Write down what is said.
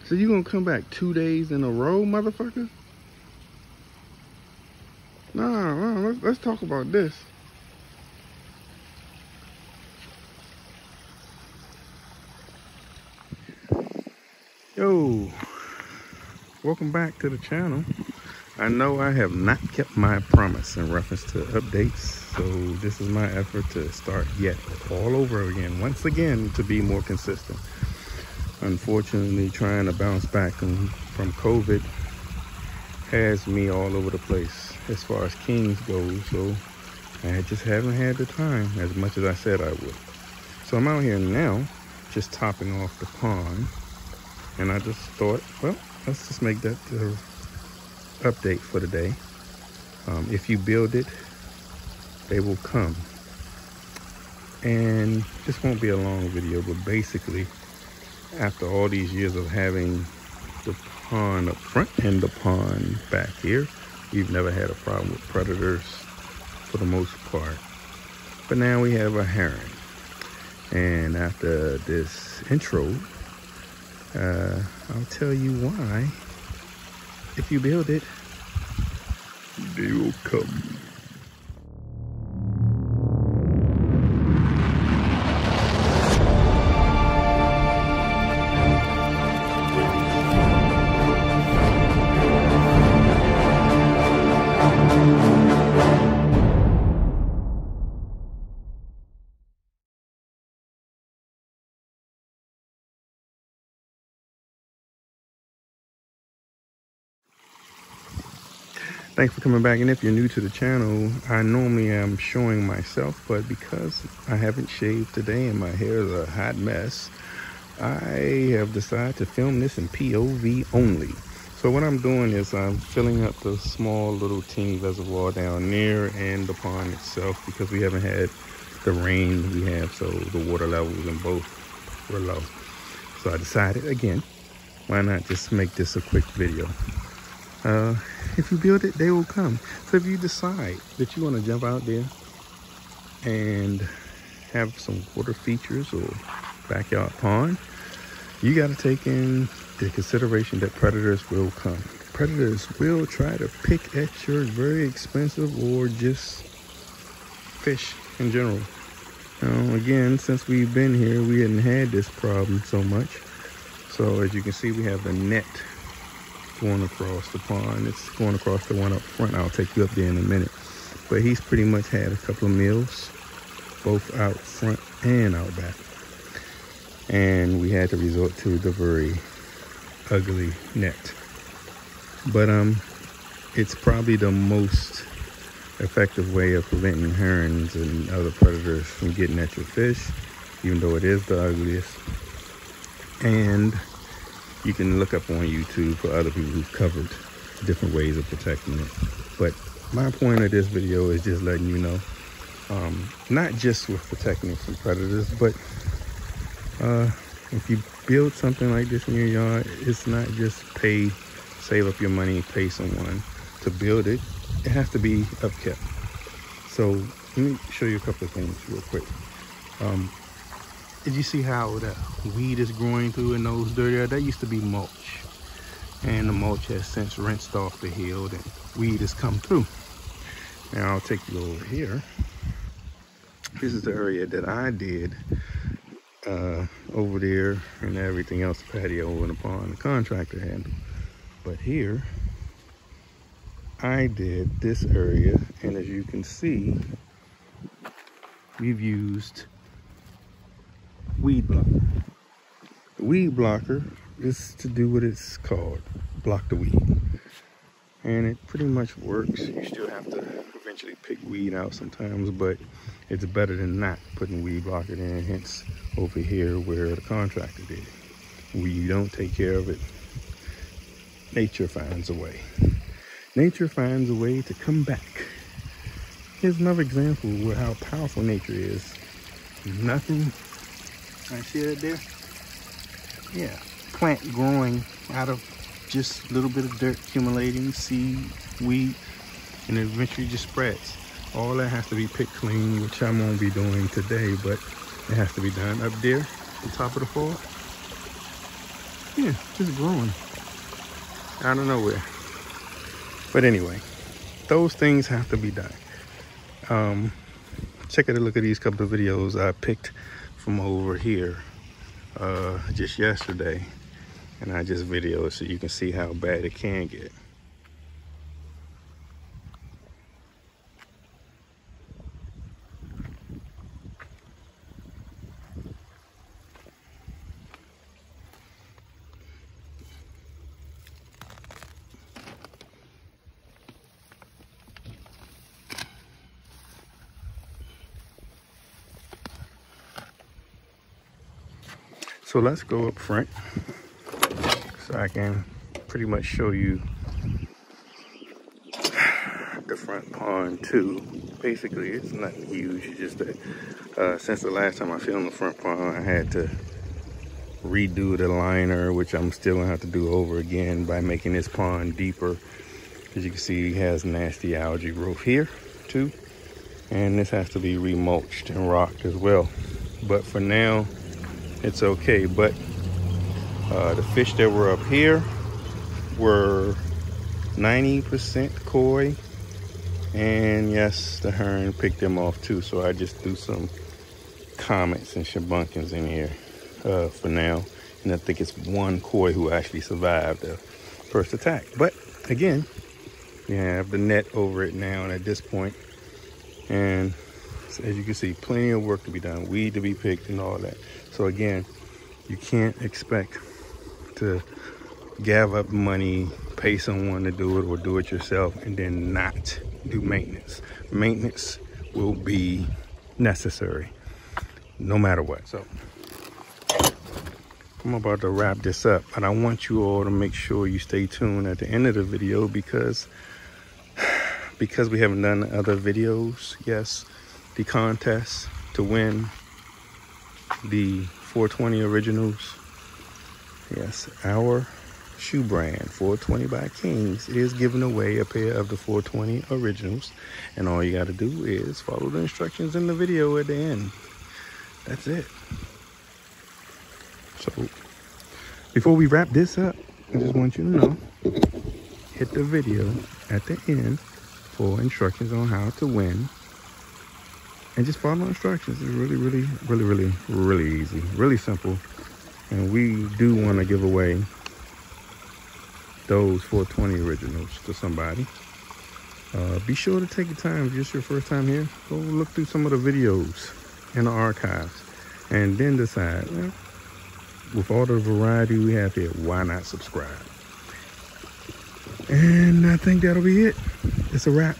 So you gonna come back 2 days in a row, motherfucker? Nah, let's talk about this. Yo, welcome back to the channel. I know I have not kept my promise in reference to updates, so this is my effort to start yet all over again, once again, to be more consistent. Unfortunately, trying to bounce back from COVID has me all over the place as far as Kings goes, so I just haven't had the time as much as I said I would. So I'm out here now, just topping off the pond, and I just thought, well, let's just make that the update for the day. If you build it, they will come. And this won't be a long video, but basically, after all these years of having the pond up front and the pond back here, we've never had a problem with predators for the most part. But now we have a heron. And after this intro, I'll tell you why. If you build it, they will come. Thanks for coming back, and if you're new to the channel, I normally am showing myself, but because I haven't shaved today and my hair is a hot mess, I have decided to film this in POV only. So what I'm doing is I'm filling up the small little teeny reservoir down there and the pond itself, because we haven't had the rain we have, so the water levels in both were low. So I decided, again, why not just make this a quick video? If you build it, they will come. So if you decide that you want to jump out there and have some water features or backyard pond, you got to take in the consideration that predators will come. Predators will try to pick at your very expensive or just fish in general. Again, since we've been here, we hadn't had this problem so much. So as you can see, we have the net going across the pond. It's going across the one up front. I'll take you up there in a minute. But he's pretty much had a couple of meals, both out front and out back. And we had to resort to the very ugly net. But it's probably the most effective way of preventing herons and other predators from getting at your fish, even though it is the ugliest. And you can look up on YouTube for other people who've covered different ways of protecting it. But my point of this video is just letting you know, not just with protecting it from predators, but if you build something like this in your yard, it's not just save up your money, pay someone to build it. It has to be upkept. So let me show you a couple of things real quick. Did you see how the weed is growing through in those dirty areas? That used to be mulch, and the mulch has since rinsed off the hill and weed has come through. Now I'll take you over here. This is the area that I did over there, and everything else, the patio over the pond, the contractor handled. But here, I did this area, and as you can see, we've used weed blocker. The weed blocker is to do what it's called, block the weed. And it pretty much works. You still have to eventually pick weed out sometimes, but it's better than not putting weed blocker in, hence over here where the contractor did it. When you don't take care of it, nature finds a way. Nature finds a way to come back. Here's another example of how powerful nature is. Nothing. I see that there? Yeah, plant growing out of just a little bit of dirt accumulating, seed, weed, and it eventually just spreads. All that has to be picked clean, which I won't be doing today, but it has to be done. Up there, the top of the fall, Yeah, just growing out of nowhere. But anyway, those things have to be done. Check out a look at these couple of videos I picked from over here just yesterday, and I just videoed so you can see how bad it can get. So let's go up front so I can pretty much show you the front pond too. Basically, it's nothing huge. It's just that since the last time I filmed the front pond, I had to redo the liner, which I'm still gonna have to do over again by making this pond deeper. As you can see, it has nasty algae growth here too. And this has to be remulched and rocked as well. But for now, it's okay. But the fish that were up here were 90% koi, and yes, the hern picked them off too. So I just threw some comets and shabunkins in here for now, and I think it's one koi who actually survived the first attack. But again, we have the net over it now, and at this point, and as you can see, plenty of work to be done, weed to be picked and all that. So again, you can't expect to gather up money, pay someone to do it, or do it yourself and then not do maintenance. Maintenance will be necessary no matter what. So I'm about to wrap this up, but I want you all to make sure you stay tuned at the end of the video because we haven't done other videos. Yes, the contest to win the 420 originals. Yes, our shoe brand 420 by Kings is giving away a pair of the 420 originals, and all you got to do is follow the instructions in the video at the end. That's it. So before we wrap this up, I just want you to know, hit the video at the end for instructions on how to win, and just follow instructions. It's really easy, really simple. And we do want to give away those 420 originals to somebody. Be sure to take your time. If it's your first time here, go look through some of the videos in the archives and then decide, well, with all the variety we have here, why not subscribe? And I think that'll be it. It's a wrap.